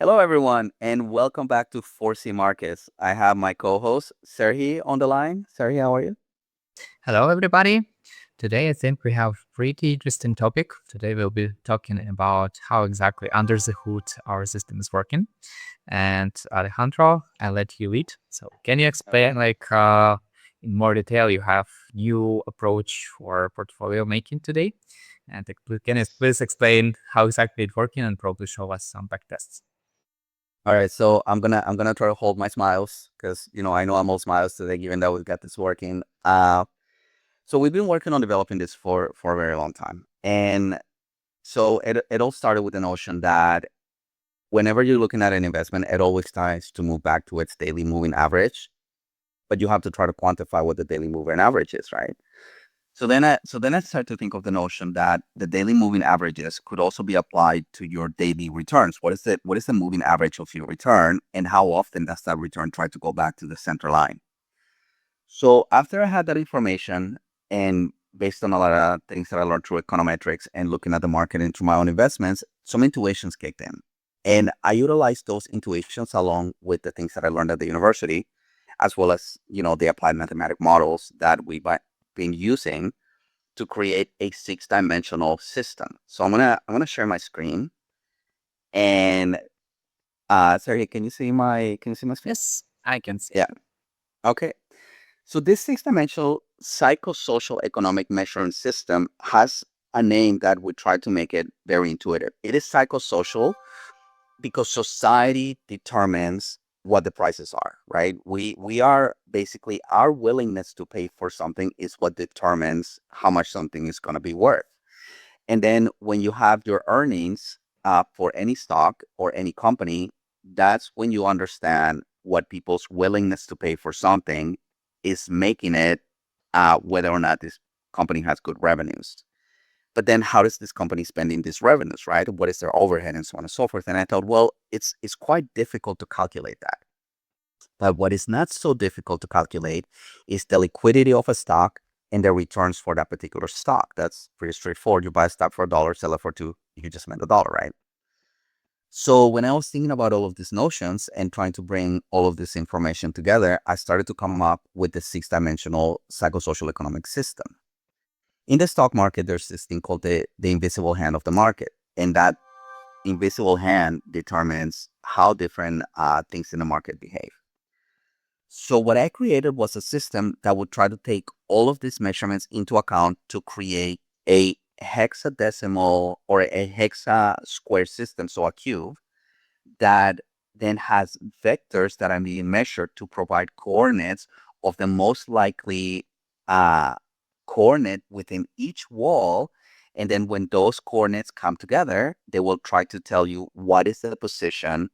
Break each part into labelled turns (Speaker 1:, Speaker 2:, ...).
Speaker 1: Hello, everyone, and welcome back to Foresee Markets. I have my co-host Serhii on the line. Serhii, how are you?
Speaker 2: Hello, everybody. Today, I think we have a pretty interesting topic. Today, we'll be talking about how exactly under the hood our system is working. And Alejandro, I'll let you lead. So, can you explain, in more detail, you have new approach for portfolio making today? And can you please explain how exactly it's working and probably show us some back tests?
Speaker 1: All right, so I'm gonna try to hold my smiles because I know I'm all smiles today, given that we've got this working. So we've been working on developing this for a very long time, and so it all started with the notion that whenever you're looking at an investment, it always tries to move back to its daily moving average, but you have to try to quantify what the daily moving average is, right? So then I start to think of the notion that the daily moving averages could also be applied to your daily returns. What is the moving average of your return, and how often does that return try to go back to the center line? So after I had that information, and based on a lot of things that I learned through econometrics and looking at the market and through my own investments, some intuitions kicked in. And I utilized those intuitions along with the things that I learned at the university, as well as, the applied mathematic models that we've been using to create a six-dimensional system. So I'm gonna share my screen, and sorry, can you see my screen?
Speaker 2: Yes, I can see.
Speaker 1: Yeah. Okay. So this six-dimensional psychosocial economic measuring system has a name that we try to make it very intuitive. It is psychosocial because society determines what the prices are, right? We are basically, our willingness to pay for something is what determines how much something is going to be worth. And then when you have your earnings for any stock or any company, that's when you understand what people's willingness to pay for something is making it, whether or not this company has good revenues. But then how does this company spending these revenues, right? What is their overhead and so on and so forth? And I thought, well, it's quite difficult to calculate that. But what is not so difficult to calculate is the liquidity of a stock and the returns for that particular stock. That's pretty straightforward. You buy a stock for $1, sell it for $2, you just made $1, right? So when I was thinking about all of these notions and trying to bring all of this information together, I started to come up with the six-dimensional psychosocial economic system. In the stock market, there's this thing called the invisible hand of the market. And that invisible hand determines how different things in the market behave. So what I created was a system that would try to take all of these measurements into account to create a hexadecimal or a hexa square system, so a cube, that then has vectors that are being measured to provide coordinates of the most likely uh, coordinate within each wall. And then when those coordinates come together, they will try to tell you what is the position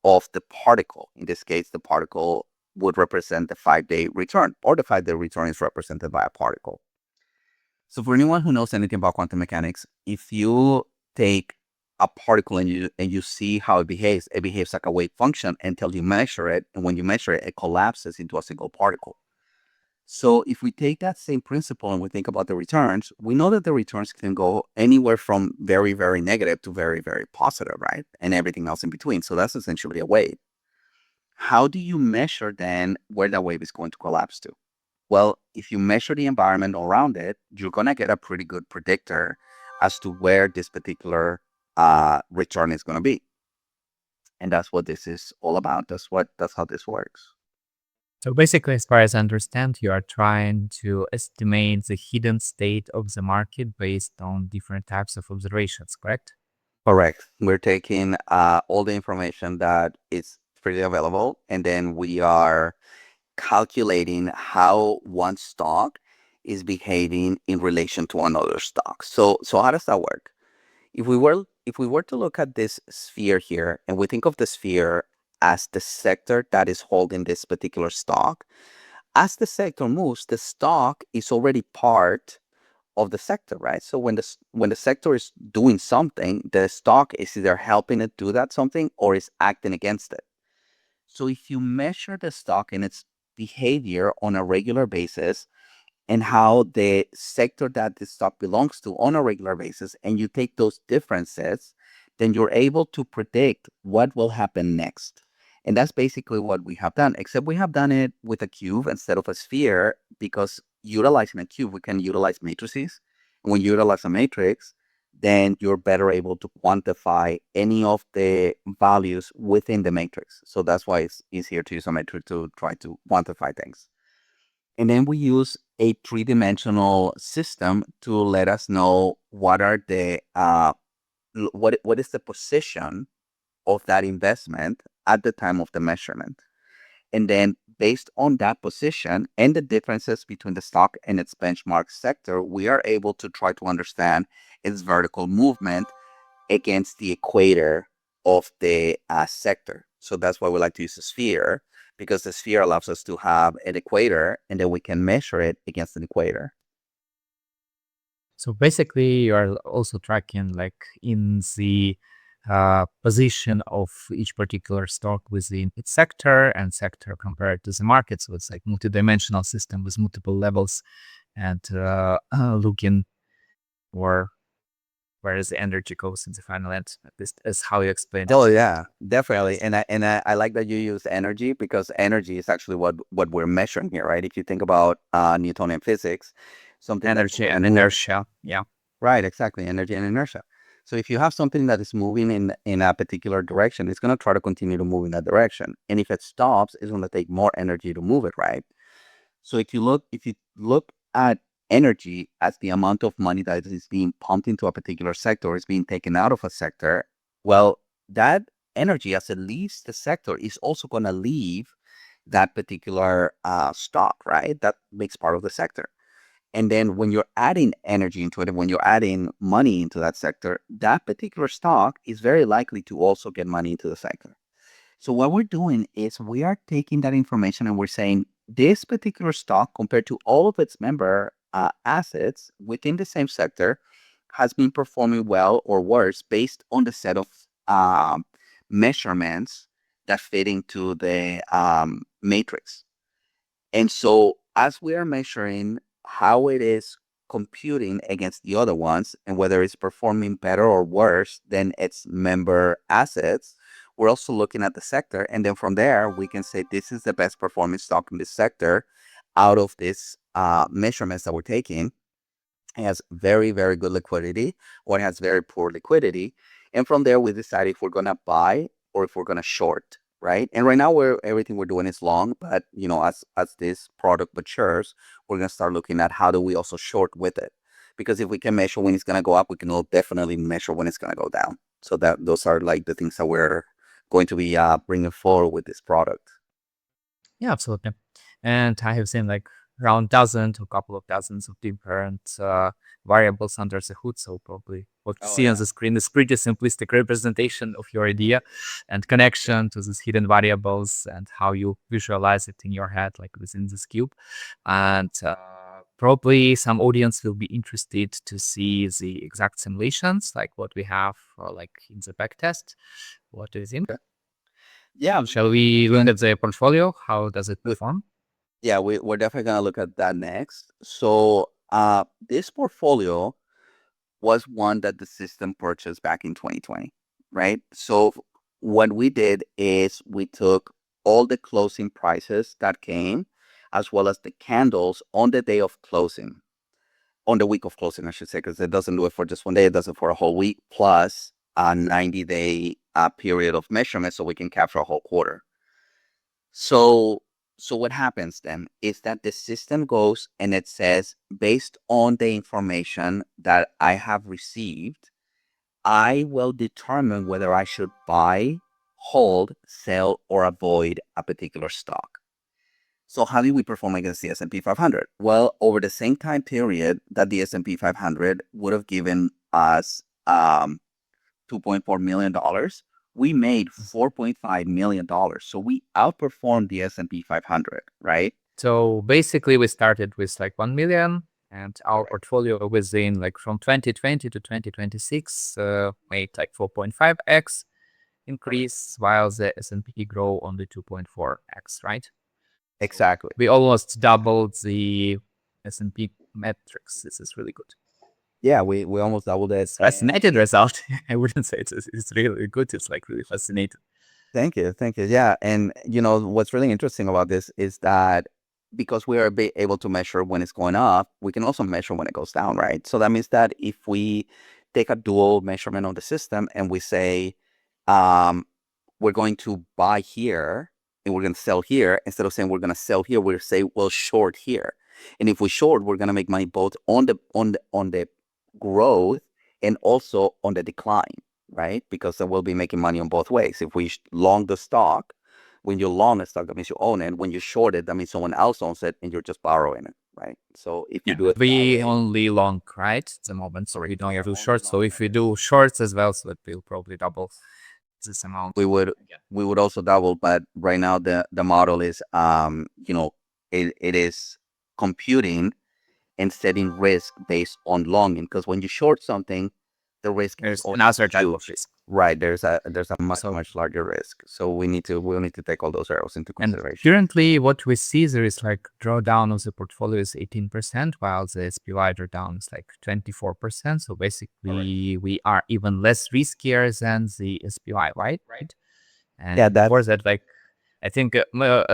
Speaker 1: of the particle. In this case, the particle would represent the 5-day return, or the 5-day return is represented by a particle. So for anyone who knows anything about quantum mechanics, if you take a particle and you see how it behaves like a wave function until you measure it, and when you measure it, it collapses into a single particle. So if we take that same principle and we think about the returns, we know that the returns can go anywhere from very, very negative to very, very positive, right? And everything else in between. So that's essentially a wave. How do you measure then where that wave is going to collapse to? Well, if you measure the environment around it, you're going to get a pretty good predictor as to where this particular return is going to be. And that's what this is all about. That's how this works.
Speaker 2: So basically, as far as I understand, you are trying to estimate the hidden state of the market based on different types of observations, correct?
Speaker 1: Correct. We're taking all the information that is freely available, and then we are calculating how one stock is behaving in relation to another stock. So how does that work? If we were to look at this sphere here, and we think of the sphere as the sector that is holding this particular stock, as the sector moves, the stock is already part of the sector, right? So when the sector is doing something, the stock is either helping it do that something or is acting against it. So if you measure the stock and its behavior on a regular basis, and how the sector that the stock belongs to on a regular basis, and you take those differences, then you're able to predict what will happen next. And that's basically what we have done, except we have done it with a cube instead of a sphere, because utilizing a cube, we can utilize matrices. And when you utilize a matrix, then you're better able to quantify any of the values within the matrix. So that's why it's easier to use a matrix to try to quantify things. And then we use a three-dimensional system to let us know what are the what is the position of that investment at the time of the measurement. And then based on that position and the differences between the stock and its benchmark sector, we are able to try to understand its vertical movement against the equator of the sector. So that's why we like to use a sphere, because the sphere allows us to have an equator and then we can measure it against an equator.
Speaker 2: So basically, you are also tracking like in the position of each particular stock within its sector and sector compared to the market. So it's like multi-dimensional system with multiple levels and looking for where the energy goes in the final end. This is how you explain
Speaker 1: Oh
Speaker 2: it.
Speaker 1: yeah, definitely. And I like that you use energy, because energy is actually what we're measuring here, right? If you think about Newtonian physics, something that
Speaker 2: Energy
Speaker 1: will
Speaker 2: and
Speaker 1: move,
Speaker 2: inertia. Yeah.
Speaker 1: right, exactly, energy and inertia. So if you have something that is moving in a particular direction, it's going to try to continue to move in that direction. And if it stops, it's going to take more energy to move it, right? So if you look at energy as the amount of money that is being pumped into a particular sector, or is being taken out of a sector, well, that energy as it leaves the sector is also going to leave that particular stock, right? That makes part of the sector. And then when you're adding energy into it, and when you're adding money into that sector, that particular stock is very likely to also get money into the sector. So what we're doing is we are taking that information and we're saying this particular stock, compared to all of its member assets within the same sector, has been performing well or worse based on the set of measurements that fit into the matrix. And so as we are measuring how it is computing against the other ones and whether it's performing better or worse than its member assets, we're also looking at the sector. And then from there, we can say this is the best performing stock in this sector out of these measurements that we're taking. It has very, very good liquidity, or it has very poor liquidity. And from there, we decide if we're going to buy or if we're going to short, right? And right now, everything we're doing is long, but as this product matures, we're going to start looking at how do we also short with it. Because if we can measure when it's going to go up, we can definitely measure when it's going to go down. So that those are like the things that we're going to be bringing forward with this product.
Speaker 2: Yeah, absolutely. And I have seen like around dozen to a couple of dozens of different variables under the hood. So probably what you
Speaker 1: Oh
Speaker 2: see on
Speaker 1: yeah.
Speaker 2: the screen is pretty simplistic representation of your idea and connection to these hidden variables and how you visualize it in your head, like within this cube. And probably some audience will be interested to see the exact simulations, like what we have, like in the backtest. What do you think?
Speaker 1: Okay. Yeah.
Speaker 2: Shall we look at the portfolio? How does it
Speaker 1: we-
Speaker 2: perform?
Speaker 1: Yeah, we're definitely gonna look at that next. So this portfolio was one that the system purchased back in 2020, right? So what we did is we took all the closing prices that came, as well as the candles on the day of closing, on the week of closing, I should say, because it doesn't do it for just one day, it does it for a whole week, plus a 90-day period of measurement so we can capture a whole quarter. So so what happens then is that the system goes and it says, based on the information that I have received, I will determine whether I should buy, hold, sell, or avoid a particular stock. So how did we perform against the S&P 500? Well, over the same time period that the S&P 500 would have given us $2.4 million, we made $4.5 million. So we outperformed the S&P 500, right?
Speaker 2: So basically, we started with like 1 million, and our
Speaker 1: Correct.
Speaker 2: portfolio within like from 2020 to 2026 made like 4.5x
Speaker 1: Correct.
Speaker 2: increase, while the S&P grow only 2.4x, right? So
Speaker 1: Exactly.
Speaker 2: we almost doubled the S&P metrics. This is really good.
Speaker 1: Yeah, we almost doubled it.
Speaker 2: Fascinating result. I wouldn't say it's really good. It's like really fascinating.
Speaker 1: Thank you. Thank you. Yeah. And what's really interesting about this is that because we are able to measure when it's going up, we can also measure when it goes down, right? So that means that if we take a dual measurement of the system and we say, um, we're going to buy here and we're going to sell here, instead of saying we're going to sell here, we'll say we'll short here. And if we short, we're going to make money both on the growth and also on the decline, right? Because then we'll be making money on both ways. If we long the stock, when you long a stock, that means you own it. When you short it, that means someone else owns it and you're just borrowing it, right? So if you do it that
Speaker 2: We
Speaker 1: way,
Speaker 2: only long, right? At the moment, so we don't
Speaker 1: yeah,
Speaker 2: have to
Speaker 1: only
Speaker 2: short. So
Speaker 1: long,
Speaker 2: if
Speaker 1: right?
Speaker 2: we do shorts as well, so that will probably double this amount.
Speaker 1: We would also double, but right now the model is it is computing and setting risk based on longing, because when you short something, the risk is
Speaker 2: There's
Speaker 1: always
Speaker 2: another type of
Speaker 1: huge.
Speaker 2: risk.
Speaker 1: Right. There's a
Speaker 2: So
Speaker 1: much larger risk. So we'll need to take all those arrows into
Speaker 2: and
Speaker 1: consideration.
Speaker 2: currently, what we see there is like drawdown of the portfolio is 18%, while the SPY drawdown is like 24%. So basically, we are even less riskier than the SPY, right?
Speaker 1: Yeah,
Speaker 2: And for
Speaker 1: that's
Speaker 2: that, like I think a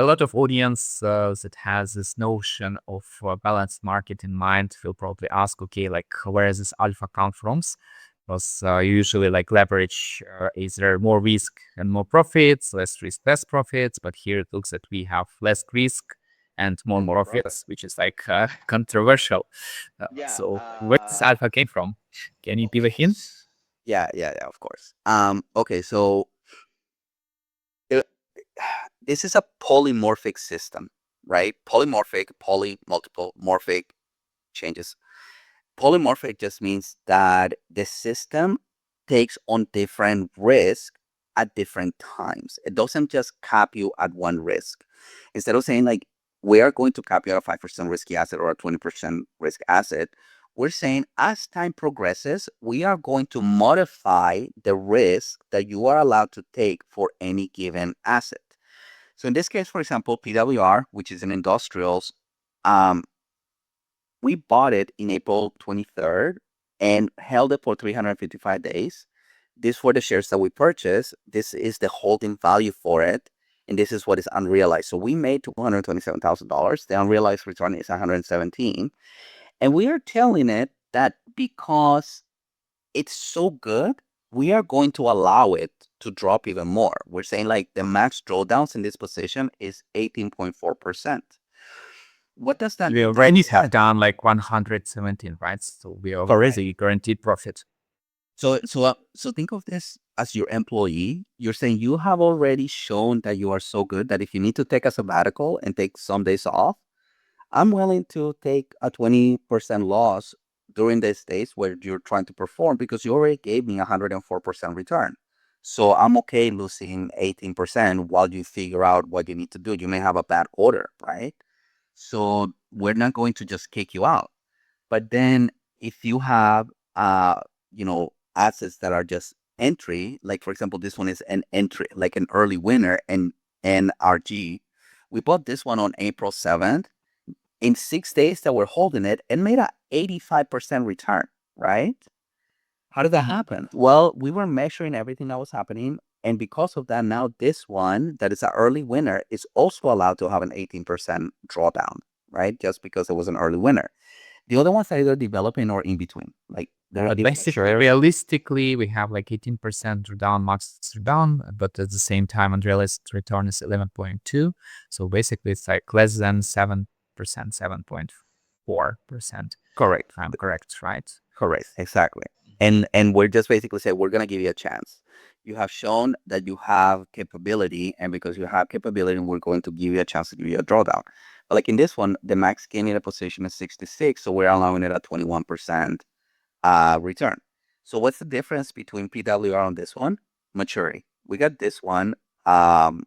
Speaker 2: lot of audience that has this notion of balanced market in mind will probably ask, okay, like where does this alpha come from? Because you usually like leverage either more risk and more profits, less risk, less profits. But here it looks that we have less risk and more profits, which is like controversial. So where this alpha came from? Can you give a hint?
Speaker 1: yeah, yeah, yeah, of course. Okay, so uh, this is a polymorphic system, right? Multiple, morphic changes. Polymorphic just means that the system takes on different risk at different times. It doesn't just cap you at one risk. Instead of saying like we are going to cap you at a 5% risky asset or a 20% risk asset, we're saying as time progresses, we are going to modify the risk that you are allowed to take for any given asset. So in this case, for example, PWR, which is an industrials, um, we bought it in April 23rd and held it for 355 days. These were the shares that we purchased. This is the holding value for it. And this is what is unrealized. So we made $227,000. The unrealized return is 117. And we are telling it that because it's so good, we are going to allow it to drop even more. We're saying like the max drawdowns in this position is 18.4%. What does that
Speaker 2: We
Speaker 1: mean?
Speaker 2: already have done like 117, right? So we are
Speaker 1: Correct.
Speaker 2: already guaranteed profit.
Speaker 1: So think of this as your employee. You're saying you have already shown that you are so good that if you need to take a sabbatical and take some days off, I'm willing to take a 20% loss during these days where you're trying to perform because you already gave me 104% return. So I'm okay losing 18% while you figure out what you need to do. You may have a bad order, right? So we're not going to just kick you out. But then if you have assets that are just entry, like for example, this one is an entry, like an early winner and NRG. We bought this one on April 7th. In 6 days that we're holding it and made a 85% return, right? How did that happen? Well, we were measuring everything that was happening. And because of that, now this one that is an early winner is also allowed to have an 18% drawdown, right? Just because it was an early winner. The other ones are either developing or in between. Like they're
Speaker 2: But
Speaker 1: either
Speaker 2: basically, realistically, we have like 18% down, max down, but at the same time, unrealized return is 11.2. So basically, it's like less than 7%, 7.4%.
Speaker 1: correct.
Speaker 2: If I'm correct, right?
Speaker 1: Correct. Exactly. And we're just basically saying we're gonna give you a chance. You have shown that you have capability, and because you have capability, we're going to give you a chance to give you a drawdown. But like in this one, the max gaining a position is 66, so we're allowing it at 21% return. So what's the difference between PWR on this one? Maturity. We got this one um,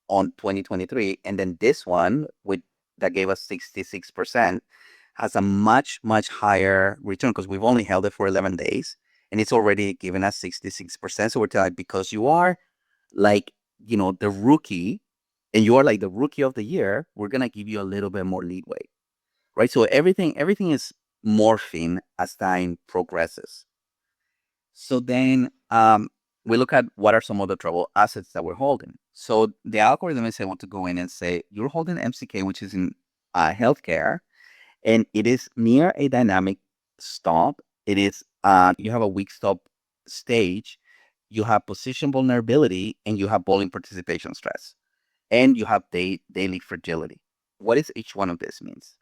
Speaker 1: on 2023, and then this one with that gave us 66% has a much higher return because we've only held it for 11 days and it's already given us 66%. So we're telling because you are like the rookie and you are like the rookie of the year, we're gonna give you a little bit more leeway, right? So everything is morphing as time progresses. So then we look at what are some of the trouble assets that we're holding. So the algorithm is able to go in and say, you're holding MCK, which is in healthcare, and it is near a dynamic stop. It is, you have a weak stop stage, you have position vulnerability, and you have volume participation stress, and you have daily fragility. What is each one of these means?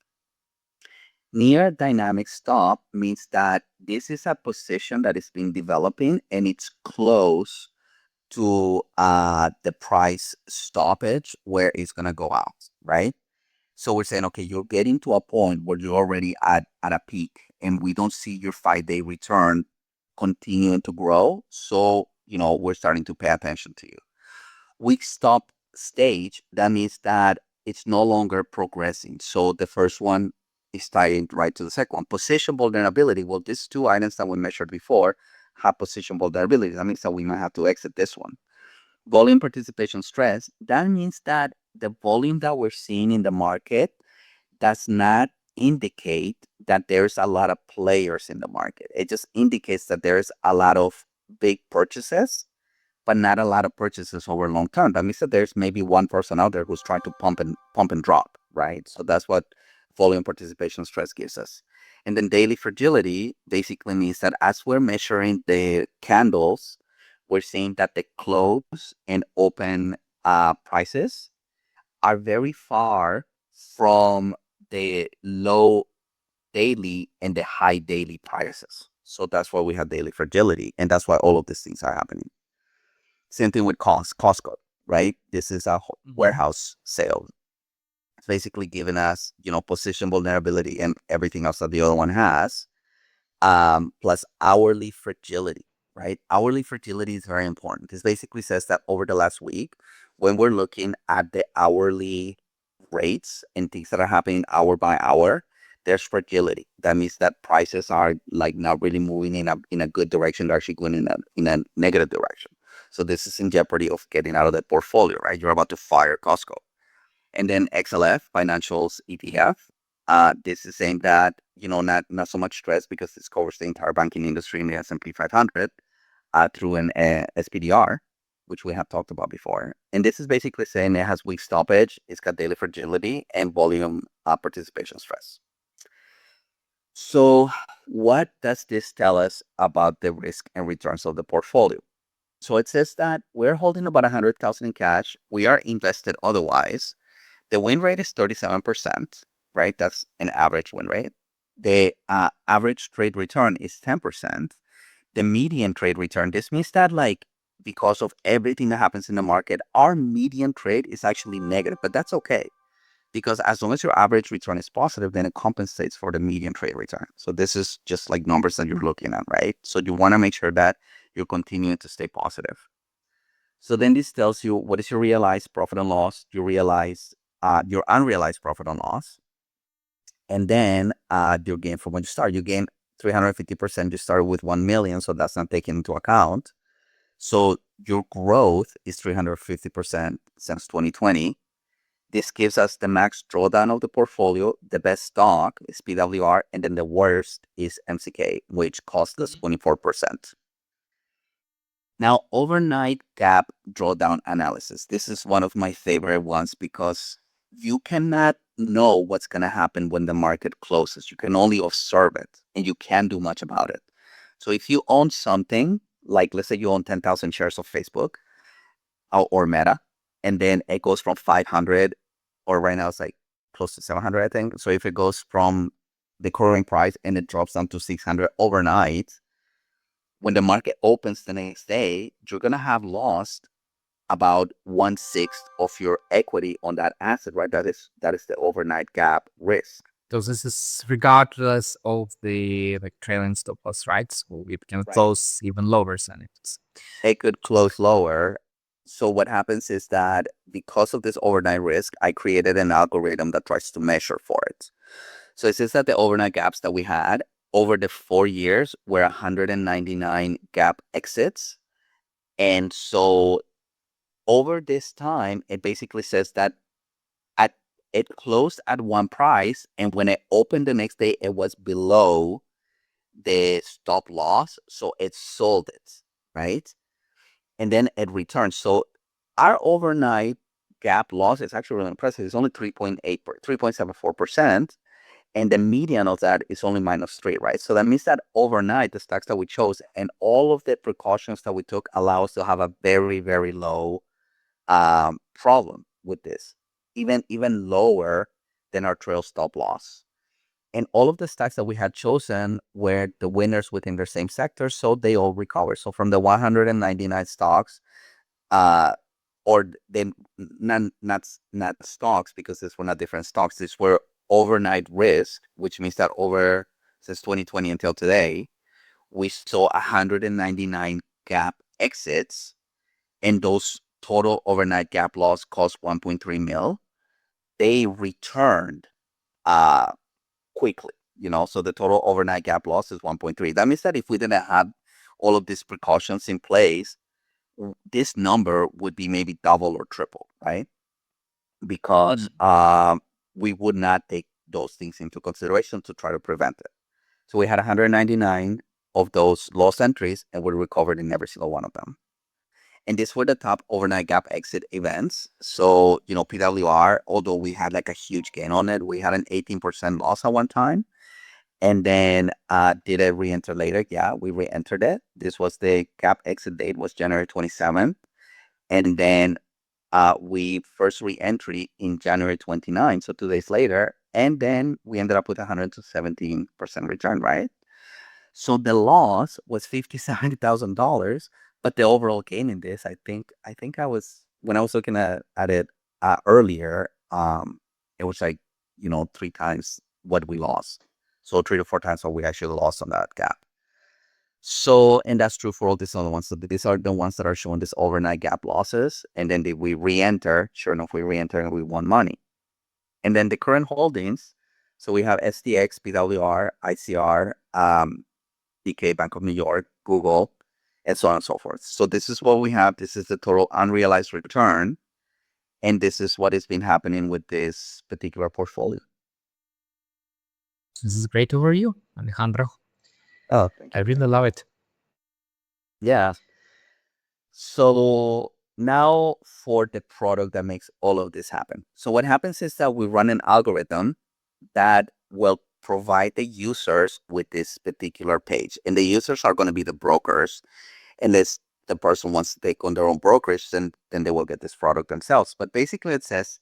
Speaker 1: Near dynamic stop means that this is a position that is been developing and it's close to the price stoppage where it's going to go out, right? So we're saying, okay, you're getting to a point where you're already at a peak and we don't see your 5-day return continuing to grow. So, we're starting to pay attention to you. Weak stop stage, that means that it's no longer progressing. So the first one is tying right to the second one. Position vulnerability. Well, these two items that we measured before have position vulnerability. That means that we might have to exit this one. Volume participation stress. That means that the volume that we're seeing in the market does not indicate that there's a lot of players in the market. It just indicates that there's a lot of big purchases but not a lot of purchases over long term. That means that there's maybe one person out there who's trying to pump and drop, right? So that's what volume participation stress gives us. And then daily fragility basically means that as we're measuring the candles, we're seeing that the close and open prices are very far from the low daily and the high daily prices. So that's why we have daily fragility, and that's why all of these things are happening. Same thing with Costco, right? This is a warehouse sale. It's basically giving us, position vulnerability and everything else that the other one has, plus hourly fragility, right? Hourly fragility is very important. This basically says that over the last week, when we're looking at the hourly rates and things that are happening hour by hour, there's fragility. That means that prices are like not really moving in a good direction. They're actually going in a negative direction. So this is in jeopardy of getting out of that portfolio, right? You're about to fire Costco. And then XLF, financials ETF. This is saying that, not so much stress because this covers the entire banking industry in the S&P 500 through an SPDR, which we have talked about before. And this is basically saying it has weak stoppage, it's got daily fragility, and volume participation stress. So what does this tell us about the risk and returns of the portfolio? So it says that we're holding about 100,000 in cash. We are invested otherwise. The win rate is 37%, right? That's an average win rate. The average trade return is 10%. The median trade return, this means that like because of everything that happens in the market, our median trade is actually negative, but that's okay. Because as long as your average return is positive, then it compensates for the median trade return. So this is just like numbers that you're looking at, right? So you want to make sure that you're continuing to stay positive. So then this tells you what is your realized profit and loss, your unrealized profit and loss, and then your gain from when you start. You gain 350%. You started with 1 million, so that's not taken into account. So your growth is 350% since 2020. This gives us the max drawdown of the portfolio. The best stock is PWR, and then the worst is MCK, which cost us 24%. Now, overnight gap drawdown analysis. This is one of my favorite ones because you cannot know what's going to happen when the market closes. You can only observe it and you can't do much about it. So if you own something, like let's say you own 10,000 shares of Facebook or Meta, and then it goes from 500, or right now it's like close to 700, I think. So if it goes from the current price and it drops down to 600 overnight, when the market opens the next day, you're going to have lost about 1/6 of your equity on that asset, right? That is the overnight gap risk.
Speaker 2: So this is regardless of the like trailing stop loss, right? So it can
Speaker 1: Right.
Speaker 2: close even lower than it is.
Speaker 1: It could close lower. So what happens is that because of this overnight risk, I created an algorithm that tries to measure for it. So it says that the overnight gaps that we had over the 4 years were 199 gap exits. And so over this time, it basically says that at it closed at one price, and when it opened the next day, it was below the stop loss, so it sold it, right? And then it returned. So our overnight gap loss is actually really impressive. It's only 3.74%. And the median of that is only -3, right? So that means that overnight, the stocks that we chose and all of the precautions that we took allow us to have a very, very low problem with this, even lower than our trail stop loss. And all of the stocks that we had chosen were the winners within their same sector, so they all recovered. So from the 199 stocks, uh, or then not stocks, because these were not different stocks. These were overnight risk, which means that over since 2020 until today, we saw 199 gap exits, and those total overnight gap loss cost 1.3 mil. They returned uh quickly, so the total overnight gap loss is 1.3. That means that if we didn't have all of these precautions in place, this number would be maybe double or triple, right? Because we would not take those things into consideration to try to prevent it. So we had 199 of those loss entries, and we recovered in every single one of them. And these were the top overnight gap exit events. So, PWR, although we had like a huge gain on it, we had an 18% loss at one time. And then did it re-enter later? Yeah, we re-entered it. This was the gap exit date was January 27th. And then we first re-entry in January 29th, so 2 days later. And then we ended up with 117% return, right? So the loss was $57,000, but the overall gain in this, I think I was, when I was looking at it earlier, it was like, 3 times what we lost. So 3 to 4 times what we actually lost on that gap. So, and that's true for all these other ones. So these are the ones that are showing this overnight gap losses. And then we re-enter, sure enough, we re-enter and we won money. And then the current holdings, so we have STX, PWR, ICR, DK, Bank of New York, Google, and so on and so forth. So this is what we have. This is the total unrealized return. And this is what has been happening with this particular portfolio.
Speaker 2: This is a great overview, Alejandro.
Speaker 1: Oh, thank
Speaker 2: I
Speaker 1: you.
Speaker 2: really love it.
Speaker 1: Yeah. So now for the product that makes all of this happen. So what happens is that we run an algorithm that will provide the users with this particular page. And the users are going to be the brokers, unless the person wants to take on their own brokerage, then they will get this product themselves. But basically it says,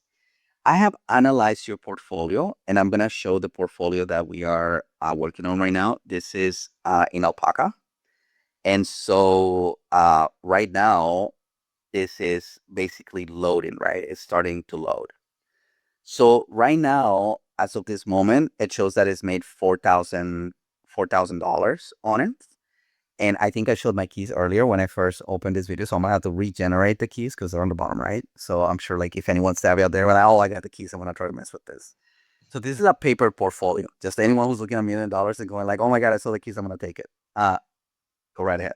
Speaker 1: I have analyzed your portfolio, and I'm going to show the portfolio that we are working on right now. This is in Alpaca. And so right now, this is basically loading, right? It's starting to load. So right now, as of this moment, it shows that it's made $4,000 on it. And I think I showed my keys earlier when I first opened this video. So I'm gonna have to regenerate the keys because they're on the bottom right. So I'm sure like if anyone's savvy out there, well, oh, I got the keys, I'm gonna try to mess with this. So this is a paper portfolio. Just anyone who's looking at $1 million and going like, oh my God, I saw the keys, I'm gonna take it. Go right ahead.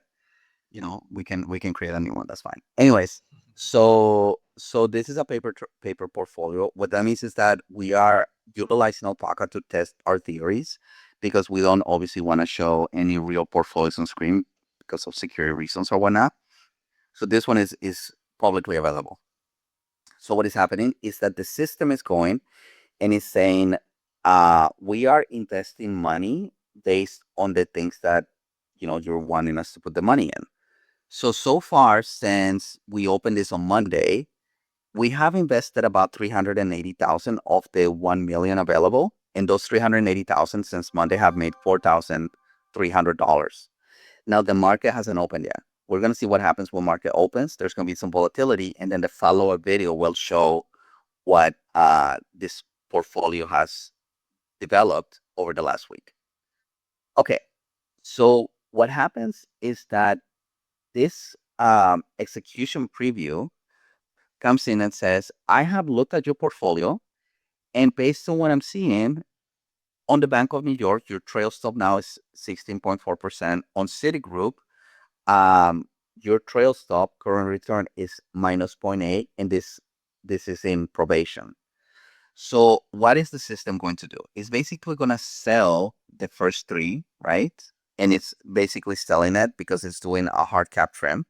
Speaker 1: We can create a new one. That's fine. Anyways, so this is a paper portfolio. What that means is that we are utilizing Alpaca to test our theories, because we don't obviously want to show any real portfolios on screen because of security reasons or whatnot. So this one is publicly available. So what is happening is that the system is going and is saying, we are investing money based on the things that you're wanting us to put the money in. So far, since we opened this on Monday, we have invested about 380,000 of the 1 million available. And those 380,000 since Monday have made $4,300. Now the market hasn't opened yet. We're going to see what happens when market opens. There's going to be some volatility, and then the follow-up video will show what this portfolio has developed over the last week. Okay, so what happens is that this execution preview comes in and says, I have looked at your portfolio, and based on what I'm seeing on the Bank of New York, your trail stop now is 16.4%. On Citigroup, your trail stop current return is -0.8, and this is in probation. So what is the system going to do? It's basically going to sell the first three, right? And it's basically selling it because it's doing a hard cap trim.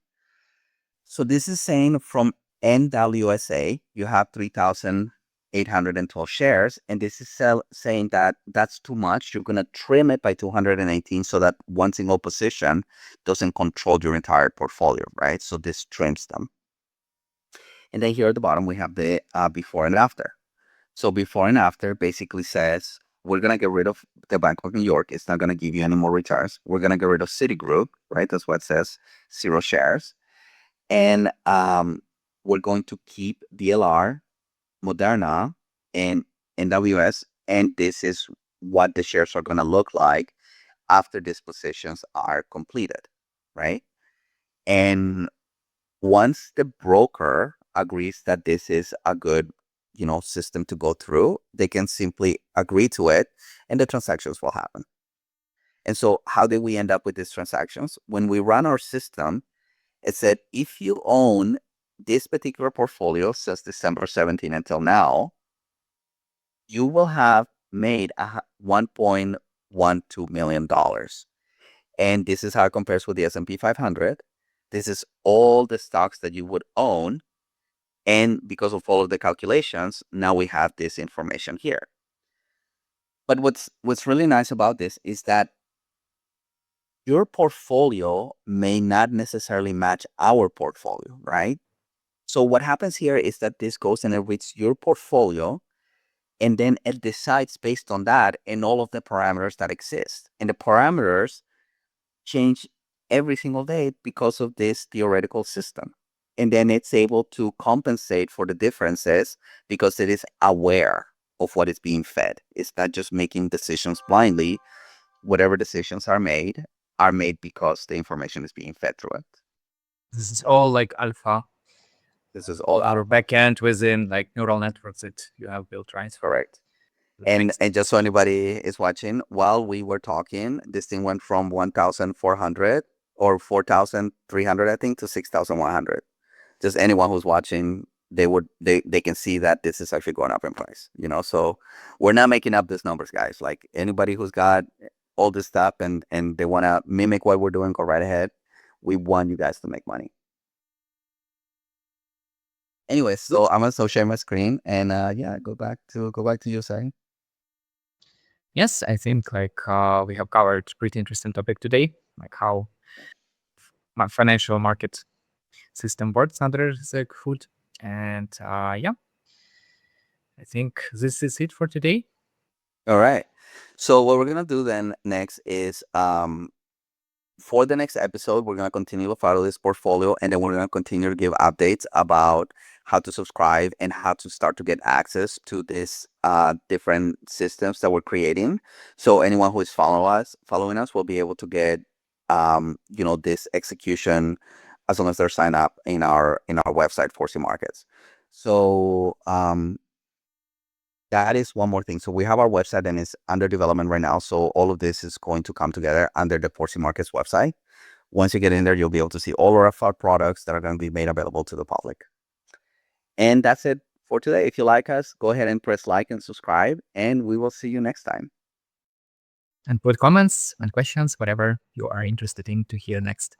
Speaker 1: So this is saying from NWSA, you have 3,812 shares. And this is saying that that's too much. You're going to trim it by 218 so that one single position doesn't control your entire portfolio, right? So this trims them. And then here at the bottom, we have the before and after. So before and after basically says, we're going to get rid of the Bank of New York. It's not going to give you any more returns. We're going to get rid of Citigroup, right? That's what it says, 0 shares. And we're going to keep DLR, Moderna, and NWS. And this is what the shares are going to look like after these positions are completed, right? And once the broker agrees that this is a good, system to go through, they can simply agree to it and the transactions will happen. And so how did we end up with these transactions? When we run our system, it said, if you own this particular portfolio since December 17 until now, you will have made $1.12 million. And this is how it compares with the S&P 500. This is all the stocks that you would own. And because of all of the calculations, now we have this information here. But what's really nice about this is that your portfolio may not necessarily match our portfolio, right? So what happens here is that this goes and it reads your portfolio, and then it decides based on that and all of the parameters that exist. And the parameters change every single day because of this theoretical system. And then it's able to compensate for the differences because it is aware of what is being fed. It's not just making decisions blindly. Whatever decisions are made because the information is being fed through it.
Speaker 2: This is all like alpha,
Speaker 1: This is
Speaker 2: all
Speaker 1: all
Speaker 2: our backend within like neural networks that you have built, right?
Speaker 1: correct.
Speaker 2: That
Speaker 1: And
Speaker 2: makes
Speaker 1: and just so anybody is watching, while we were talking, this thing went from 1,400 or 4,300, I think, to 6,100. Just anyone who's watching, they can see that this is actually going up in price. So we're not making up these numbers, guys. Like anybody who's got all this stuff and they want to mimic what we're doing, go right ahead. We want you guys to make money. Anyway, so I'm gonna share my screen and yeah, go back to you saying.
Speaker 2: Yes, I think like we have covered pretty interesting topic today, like how my financial market system works under the hood. And yeah, I think this is it for today.
Speaker 1: All right. So what we're gonna do then next is for the next episode, we're going to continue to follow this portfolio and then we're going to continue to give updates about how to subscribe and how to start to get access to these different systems that we're creating. So anyone who is following us will be able to get, this execution as long as they're signed up in our website, Foresee Markets. So that is one more thing. So we have our website and it's under development right now. So all of this is going to come together under the Foresee Markets website. Once you get in there, you'll be able to see all of our products that are going to be made available to the public. And that's it for today. If you like us, go ahead and press like and subscribe, and we will see you next time.
Speaker 2: And put comments and questions, whatever you are interested in to hear next.